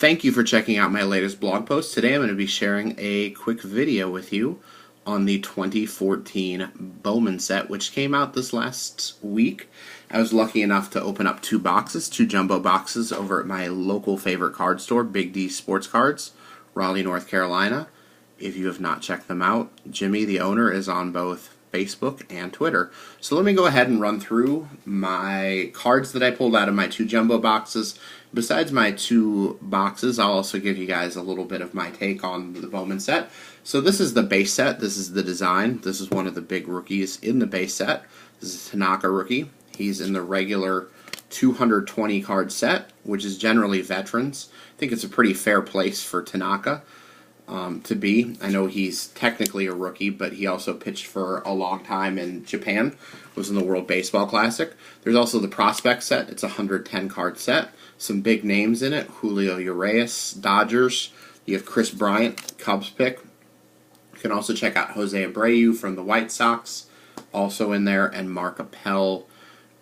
Thank you for checking out my latest blog post. Today I'm going to be sharing a quick video with you on the 2014 Bowman set, which came out this last week. I was lucky enough to open up two jumbo boxes over at my local favorite card store, Big D Sports Cards, Raleigh, North Carolina. If you have not checked them out, Jimmy, the owner, is on both Facebook and Twitter. So let me go ahead and run through my cards that I pulled out of my two jumbo boxes. Besides my two boxes, I'll also give you guys a little bit of my take on the Bowman set. So this is the base set. This is the design. This is one of the big rookies in the base set. This is a Tanaka rookie. He's in the regular 220 card set, which is generally veterans. I think it's a pretty fair place for Tanaka to be. I know he's technically a rookie, but he also pitched for a long time in Japan, was in the World Baseball Classic. There's also the prospect set. It's a 110 card set. Some big names in it. Julio Urias, Dodgers. You have Chris Bryant, Cubs pick. You can also check out Jose Abreu from the White Sox, also in there, and Mark Appel,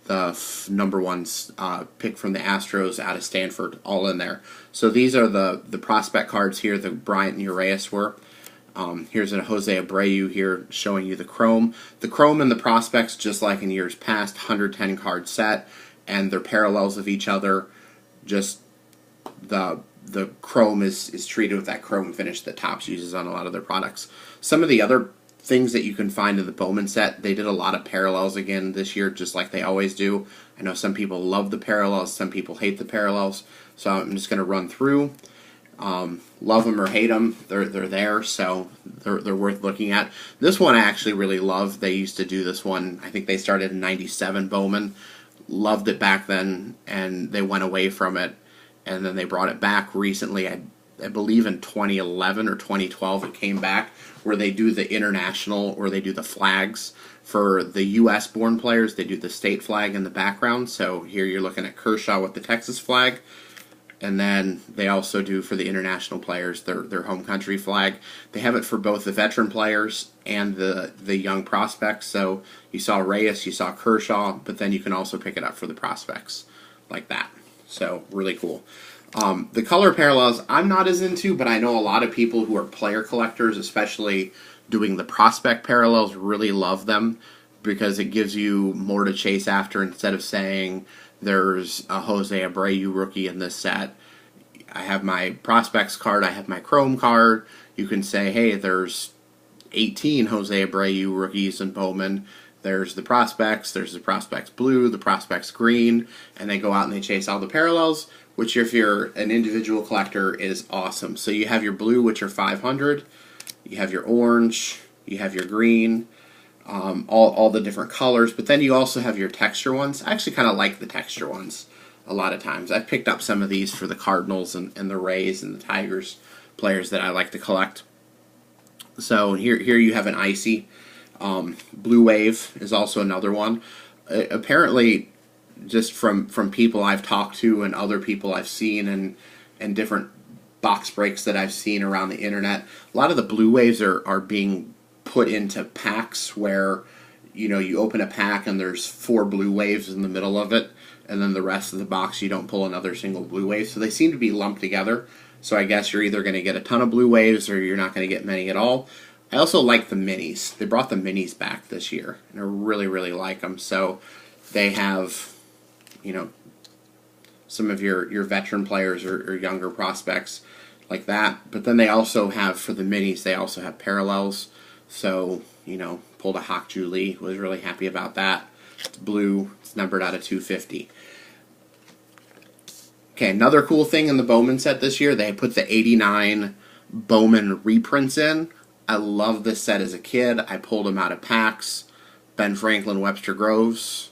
the #1 pick from the Astros out of Stanford, all in there. So these are the prospect cards here. The Bryant and Urias were. Here's a Jose Abreu here showing you the chrome. The chrome and the prospects, just like in years past, 110 card set, and they're parallels of each other. Just the chrome is treated with that chrome finish that Topps uses on a lot of their products. Some of the other things that you can find in the Bowman set, they did a lot of parallels again this year, just like they always do. I know some people love the parallels, some people hate the parallels, so I'm just going to run through. Love them or hate them, they're there, so they're worth looking at. This one I actually really love. They used to do this one, I think they started in '97 Bowman. Loved it back then, and they went away from it, and then they brought it back recently. I believe in 2011 or 2012 it came back, where they do the international, or they do the flags. For the U.S. born players, they do the state flag in the background. So here you're looking at Kershaw with the Texas flag. And then they also do, for the international players, their home country flag. They have it for both the veteran players and the young prospects. So you saw Reyes, you saw Kershaw, but then you can also pick it up for the prospects, like that. So really cool. The color parallels I'm not as into, but I know a lot of people who are player collectors, especially doing the prospect parallels, really love them because it gives you more to chase after. Instead of saying there's a Jose Abreu rookie in this set, I have my prospects card, I have my chrome card. You can say, hey, there's 18 Jose Abreu rookies in Bowman. There's the prospects blue, the prospects green, and they go out and they chase all the parallels, which if you're an individual collector is awesome. So you have your blue, which are 500, you have your orange, you have your green, all the different colors, but then you also have your texture ones. I actually kind of like the texture ones a lot of times. I've picked up some of these for the Cardinals and the Rays and the Tigers players that I like to collect. So here you have an icy. Blue Wave is also another one. Apparently, just from people I've talked to and other people I've seen and different box breaks that I've seen around the internet, a lot of the Blue Waves are being put into packs where, you know, you open a pack and there's 4 Blue Waves in the middle of it, and then the rest of the box you don't pull another single Blue Wave. So they seem to be lumped together. So I guess you're either going to get a ton of Blue Waves or you're not going to get many at all. I also like the minis. They brought the minis back this year, and I really, really like them. So they have, you know, some of your veteran players or younger prospects like that. But then they also have, for the minis, they also have parallels. So, you know, pulled a Hak Ju Lee, was really happy about that. It's blue, it's numbered out of 250. Okay, another cool thing in the Bowman set this year, they put the 89 Bowman reprints in. I loved this set as a kid. I pulled them out of packs. Ben Franklin, Webster Groves.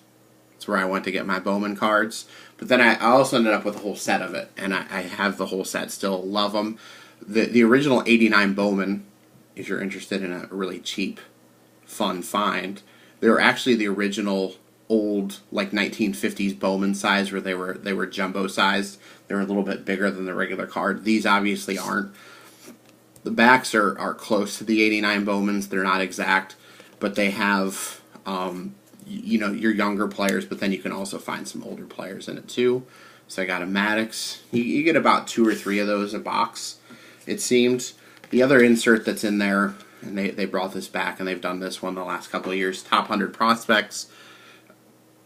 That's where I went to get my Bowman cards. But then I also ended up with a whole set of it, and I have the whole set still. Love them. The original 89 Bowman, if you're interested in a really cheap, fun find, they were actually the original old, like 1950s Bowman size, where they were jumbo sized. They were a little bit bigger than the regular card. These obviously aren't. The backs are close to the 89 Bowmans. They're not exact, but they have, you know, your younger players, but then you can also find some older players in it too. So I got a Maddox. You get about 2 or 3 of those a box, it seemed. The other insert that's in there, and they brought this back, and they've done this one the last couple of years, top 100 prospects.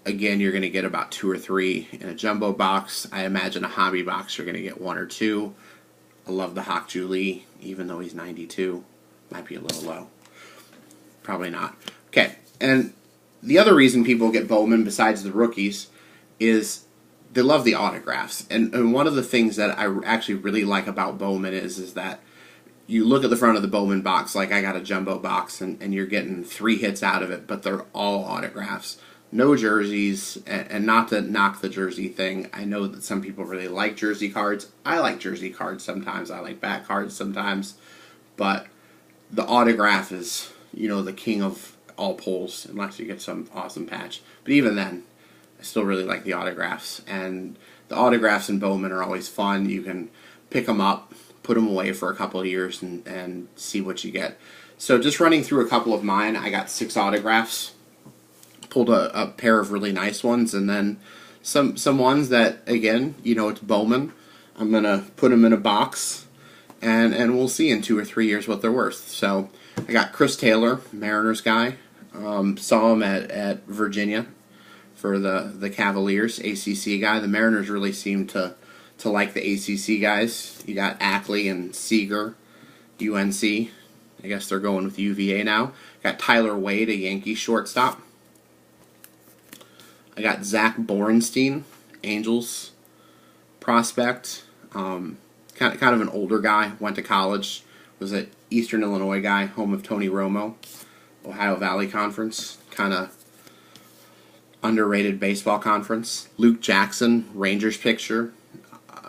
Again, you're going to get about 2 or 3 in a jumbo box. I imagine a hobby box, you're going to get 1 or 2. I love the Hawk Julie, even though he's 92. Might be a little low. Probably not. Okay, and the other reason people get Bowman, besides the rookies, is they love the autographs. And one of the things that I actually really like about Bowman is that you look at the front of the Bowman box, like I got a jumbo box, and you're getting 3 hits out of it, but they're all autographs. No jerseys, and not to knock the jersey thing. I know that some people really like jersey cards. I like jersey cards sometimes. I like back cards sometimes. But the autograph is, the king of all pulls, unless you get some awesome patch. But even then, I still really like the autographs. And the autographs in Bowman are always fun. You can pick them up, put them away for a couple of years, and see what you get. So just running through a couple of mine, I got 6 autographs. Pulled a pair of really nice ones, and then some ones that, again, it's Bowman. I'm going to put them in a box, and we'll see in 2 or 3 years what they're worth. So I got Chris Taylor, Mariners guy. Saw him at Virginia for the Cavaliers, ACC guy. The Mariners really seem to like the ACC guys. You got Ackley and Seager, UNC. I guess they're going with UVA now. Got Tyler Wade, a Yankee shortstop. I got Zach Borenstein, Angels prospect. Kind of an older guy. Went to college. Was an Eastern Illinois guy, home of Tony Romo. Ohio Valley Conference. Kind of underrated baseball conference. Luke Jackson, Rangers pitcher.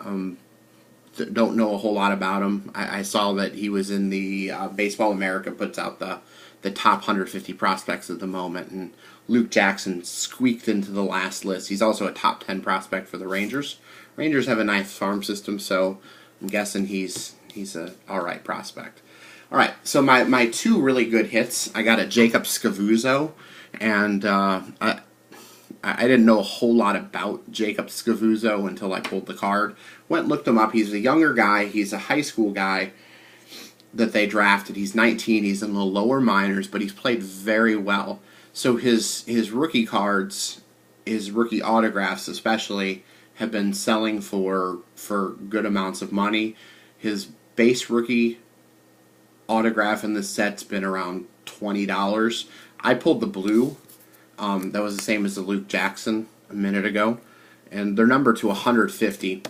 Don't know a whole lot about him. I saw that he was in the Baseball America puts out the top 150 prospects at the moment, and Luke Jackson squeaked into the last list. He's also a top 10 prospect for the Rangers. Rangers have a nice farm system, so I'm guessing he's a alright prospect. Alright, so my 2 really good hits, I got a Jacob Scavuzzo, and I didn't know a whole lot about Jacob Scavuzzo until I pulled the card. Went and looked him up. He's a younger guy. He's a high school guy that they drafted. He's 19. He's in the lower minors, but he's played very well. So his rookie cards, his rookie autographs especially, have been selling for good amounts of money. His base rookie autograph in this set's been around $20. I pulled the blue. That was the same as the Luke Jackson a minute ago. And they're numbered to 150.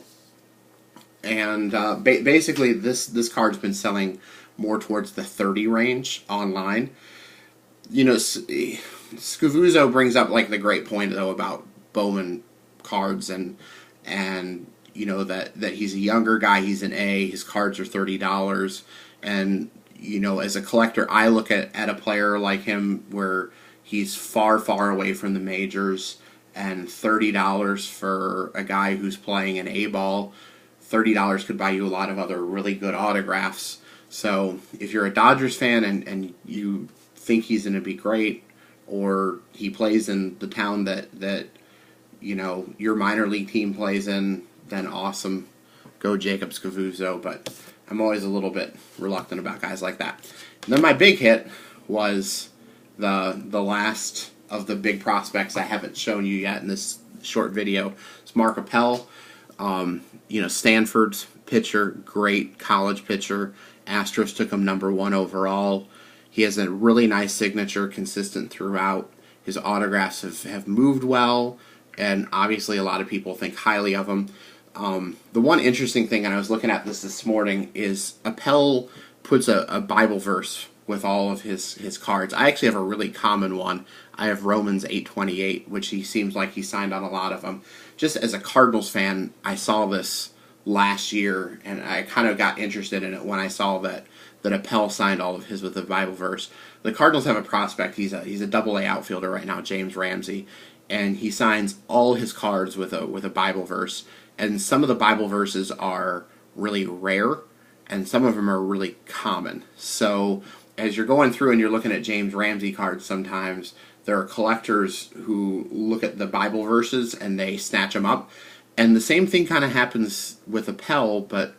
And basically this card's been selling more towards the 30 range online. Scavuzzo brings up like the great point though about Bowman cards and that he's a younger guy, he's an A, his cards are $30, and as a collector I look at a player like him where he's far away from the majors, and $30 for a guy who's playing an A ball, $30 could buy you a lot of other really good autographs. So if you're a Dodgers fan and you think he's going to be great, or he plays in the town that your minor league team plays in, then awesome, go Jacob Scavuzzo. But I'm always a little bit reluctant about guys like that. And then my big hit was the last of the big prospects I haven't shown you yet in this short video. It's Mark Appel, Stanford's pitcher, great college pitcher. Astros took him #1 overall. He has a really nice signature, consistent throughout. His autographs have moved well, and obviously a lot of people think highly of him. The one interesting thing, and I was looking at this morning, is Appel puts a Bible verse with all of his cards. I actually have a really common one. I have Romans 8:28, which he seems like he signed on a lot of them. Just as a Cardinals fan, I saw this last year, and I kind of got interested in it when I saw that Appel signed all of his with a Bible verse. The Cardinals have a prospect. He's a Double-A outfielder right now, James Ramsey, and he signs all his cards with a Bible verse. And some of the Bible verses are really rare, and some of them are really common. So as you're going through and you're looking at James Ramsey cards, sometimes there are collectors who look at the Bible verses and they snatch them up. And the same thing kind of happens with Appel, but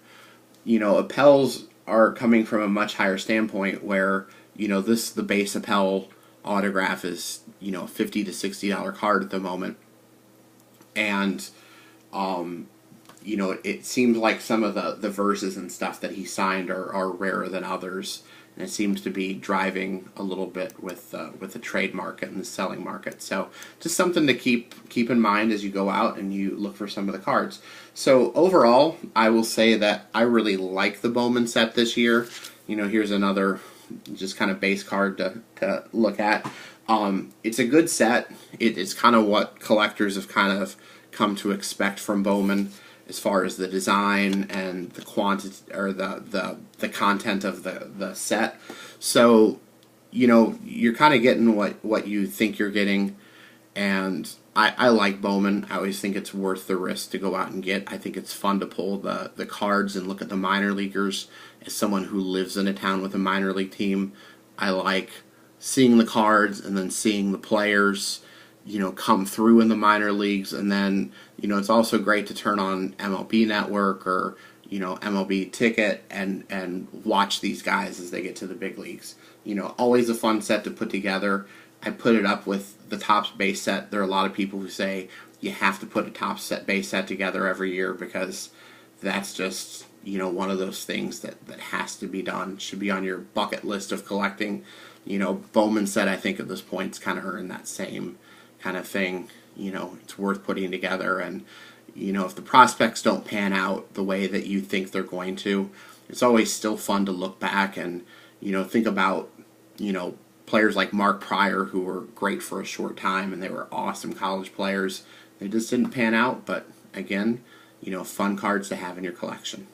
Appels are coming from a much higher standpoint where, the base Appel autograph is, $50 to $60 card at the moment. And, it seems like some of the verses and stuff that he signed are rarer than others. And it seems to be driving a little bit with the trade market and the selling market. So just something to keep in mind as you go out and you look for some of the cards. So overall, I will say that I really like the Bowman set this year. Here's another just kind of base card to look at. It's a good set. It's kind of what collectors have kind of come to expect from Bowman, as far as the design and the quantity or the content of the set. So, you're kind of getting what you think you're getting, and I like Bowman. I always think it's worth the risk to go out and get. I think it's fun to pull the cards and look at the minor leaguers. As someone who lives in a town with a minor league team, I like seeing the cards and then seeing the players come through in the minor leagues. And then, it's also great to turn on MLB Network or, MLB Ticket and watch these guys as they get to the big leagues. Always a fun set to put together. I put it up with the Topps base set. There are a lot of people who say you have to put a Topps base set together every year because that's just, one of those things that has to be done. Should be on your bucket list of collecting. Bowman set, I think at this point, it's kind of earned that same kind of thing. It's worth putting together, and if the prospects don't pan out the way that you think they're going to, it's always still fun to look back and think about players like Mark Pryor, who were great for a short time and they were awesome college players. They just didn't pan out, but again, fun cards to have in your collection.